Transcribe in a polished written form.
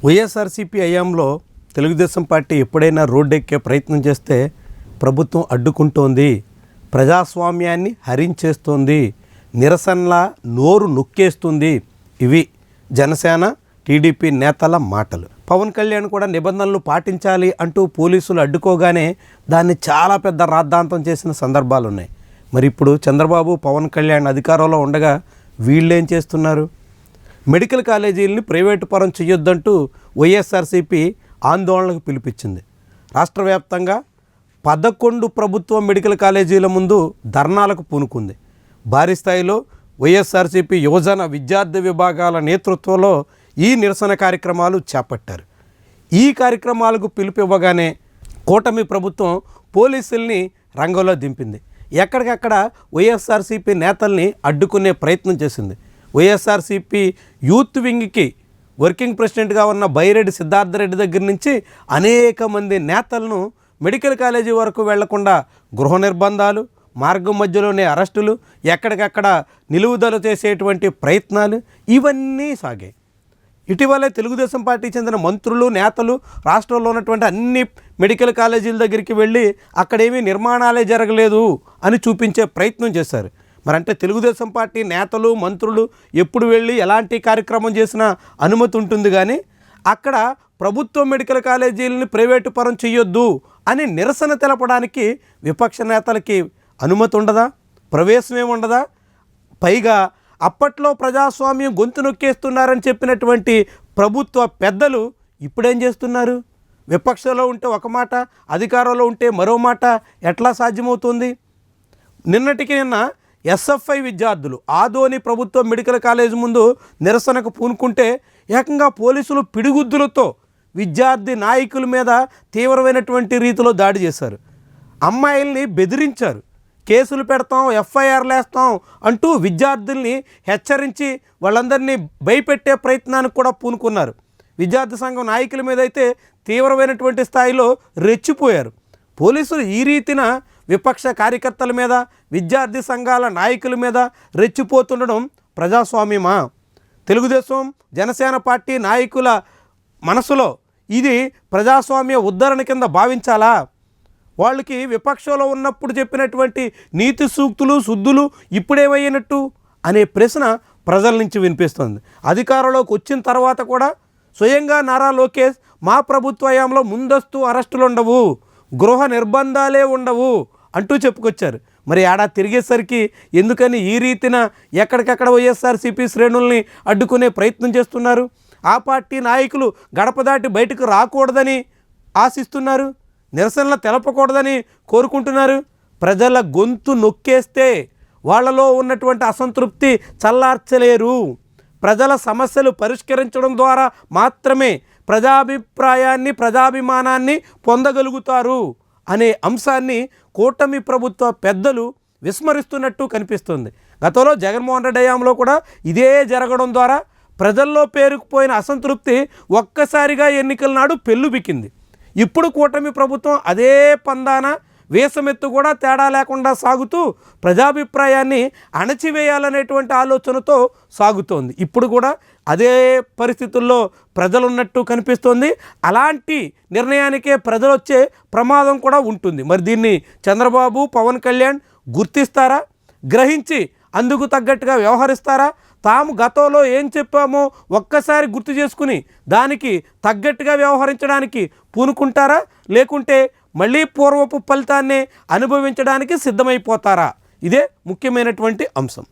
వైఎస్ఆర్సీపీ హయాంలో తెలుగుదేశం పార్టీ ఎప్పుడైనా రోడ్డెక్కే ప్రయత్నం చేస్తే ప్రభుత్వం అడ్డుకుంటోంది, ప్రజాస్వామ్యాన్ని హరించేస్తోంది, నిరసనలా నోరు నొక్కేస్తుంది. ఇవి జనసేన టీడీపీ నేతల మాటలు. పవన్ కళ్యాణ్ కూడా నిబంధనలు పాటించాలి అంటూ పోలీసులు అడ్డుకోగానే దాన్ని చాలా పెద్ద రాద్ధాంతం చేసిన సందర్భాలు ఉన్నాయి. మరి ఇప్పుడు చంద్రబాబు పవన్ కళ్యాణ్ అధికారంలో ఉండగా వీళ్ళేం చేస్తున్నారు? మెడికల్ కాలేజీలని ప్రైవేటు పరం చేయొద్దంటూ వైఎస్ఆర్సీపీ ఆందోళనకు పిలిపించింది. రాష్ట్ర వ్యాప్తంగా 11 ప్రభుత్వ మెడికల్ కాలేజీల ముందు ధర్నాలకు పూనుకుంది. భారీ స్థాయిలో వైఎస్ఆర్సీపీ యువజన విద్యార్థి విభాగాల నేతృత్వంలో ఈ నిరసన కార్యక్రమాలు చేపట్టారు. ఈ కార్యక్రమాలకు పిలుపివ్వగానే కూటమి ప్రభుత్వం పోలీసుల్ని రంగంలో దింపింది. ఎక్కడికక్కడ వైఎస్ఆర్సీపీ నేతల్ని అడ్డుకునే ప్రయత్నం చేసింది. వైఎస్ఆర్సీపీ యూత్ వింగ్కి వర్కింగ్ ప్రెసిడెంట్గా ఉన్న బైరెడ్డి సిద్ధార్థరెడ్డి దగ్గర నుంచి అనేక మంది నేతలను మెడికల్ కాలేజీ వరకు వెళ్లకుండా గృహ నిర్బంధాలు, మార్గం మధ్యలోనే అరెస్టులు, ఎక్కడికక్కడ నిలువుదల చేసేటువంటి ప్రయత్నాలు ఇవన్నీ సాగాయి. ఇటీవలే తెలుగుదేశం పార్టీకి చెందిన మంత్రులు, నేతలు రాష్ట్రంలో ఉన్నటువంటి అన్ని మెడికల్ కాలేజీల దగ్గరికి వెళ్ళి అక్కడేమీ నిర్మాణాలే జరగలేదు అని చూపించే ప్రయత్నం చేశారు. మరంటే తెలుగుదేశం పార్టీ నేతలు, మంత్రులు ఎప్పుడు వెళ్ళి ఎలాంటి కార్యక్రమం చేసినా అనుమతి ఉంటుంది, కానీ అక్కడ ప్రభుత్వ మెడికల్ కాలేజీలని ప్రైవేటు పరం చేయొద్దు అని నిరసన తెలపడానికి విపక్ష నేతలకి అనుమతి ఉండదా? ప్రవేశమే ఉండదా? పైగా అప్పట్లో ప్రజాస్వామ్యం గొంతు నొక్కేస్తున్నారని చెప్పినటువంటి ప్రభుత్వ పెద్దలు ఇప్పుడేం చేస్తున్నారు? విపక్షంలో ఉంటే ఒక మాట, అధికారంలో ఉంటే మరో మాట ఎట్లా సాధ్యమవుతుంది? నిన్నటికి నిన్న ఎస్ఎఫ్ఐ విద్యార్థులు ఆదోని ప్రభుత్వ మెడికల్ కాలేజ్ ముందు నిరసనకు పూనుకుంటే ఏకంగా పోలీసులు పిడిగుద్దులతో విద్యార్థి నాయకుల మీద తీవ్రమైనటువంటి రీతిలో దాడి చేశారు. అమ్మాయిల్ని బెదిరించారు. కేసులు పెడతాం, ఎఫ్ఐఆర్లు వేస్తాం అంటూ విద్యార్థుల్ని హెచ్చరించి వాళ్ళందరినీ భయపెట్టే ప్రయత్నానికి కూడా పూనుకున్నారు. విద్యార్థి సంఘం నాయకుల మీద అయితే తీవ్రమైనటువంటి స్థాయిలో రెచ్చిపోయారు. పోలీసులు ఈ రీతిన విపక్ష కార్యకర్తల మీద, విద్యార్థి సంఘాల నాయకుల మీద రెచ్చిపోతుండడం ప్రజాస్వామ్యమా? తెలుగుదేశం, జనసేన పార్టీ నాయకుల మనసులో ఇది ప్రజాస్వామ్య ఉద్ధరణ కింద భావించాలా? వాళ్ళకి విపక్షంలో ఉన్నప్పుడు చెప్పినటువంటి నీతి సూక్తులు, శుద్ధులు ఇప్పుడేమయ్యినట్టు అనే ప్రశ్న ప్రజల నుంచి వినిపిస్తుంది. అధికారంలోకి వచ్చిన తర్వాత కూడా స్వయంగా నారా లోకేష్ మా ప్రభుత్వ హయాంలో ముందస్తు అరెస్టులు ఉండవు, గృహ నిర్బంధాలే ఉండవు అంటూ చెప్పుకొచ్చారు. మరి ఏడాది తిరిగేసరికి ఎందుకని ఈ రీతిన ఎక్కడికక్కడ వైఎస్ఆర్సీపీ శ్రేణుల్ని అడ్డుకునే ప్రయత్నం చేస్తున్నారు? ఆ పార్టీ నాయకులు గడప దాటి బయటకు రాకూడదని ఆశిస్తున్నారు, నిరసనలు తెలపకూడదని కోరుకుంటున్నారు. ప్రజల గొంతు నొక్కేస్తే వాళ్ళలో ఉన్నటువంటి అసంతృప్తి చల్లార్చలేరు. ప్రజల సమస్యలు పరిష్కరించడం ద్వారా మాత్రమే ప్రజాభిప్రాయాన్ని, ప్రజాభిమానాన్ని పొందగలుగుతారు అనే అంశాన్ని కూటమి ప్రభుత్వ పెద్దలు విస్మరిస్తున్నట్టు కనిపిస్తుంది. గతంలో జగన్మోహన్ రెడ్డి హయాంలో కూడా ఇదే జరగడం ద్వారా ప్రజల్లో పేరుకుపోయిన అసంతృప్తి ఒక్కసారిగా ఎన్నికల నాడు పెళ్ళుబిక్కింది. ఇప్పుడు కూటమి ప్రభుత్వం అదే పందాన వేసమెత్తు కూడా తేడా లేకుండా సాగుతూ ప్రజాభిప్రాయాన్ని అణచివేయాలనేటువంటి ఆలోచనతో సాగుతోంది. ఇప్పుడు కూడా అదే పరిస్థితుల్లో ప్రజలున్నట్టు కనిపిస్తోంది. అలాంటి నిర్ణయానికే ప్రజలు వచ్చే ప్రమాదం కూడా ఉంటుంది. మరి దీన్ని చంద్రబాబు, పవన్ కళ్యాణ్ గుర్తిస్తారా? గ్రహించి అందుకు తగ్గట్టుగా వ్యవహరిస్తారా? తాము గతంలో ఏం చెప్పామో ఒక్కసారి గుర్తు చేసుకుని దానికి తగ్గట్టుగా వ్యవహరించడానికి పూనుకుంటారా? లేకుంటే మళ్ళీ పూర్వపు ఫలితాన్నే అనుభవించడానికి సిద్ధమైపోతారా? ఇదే ముఖ్యమైనటువంటి అంశం.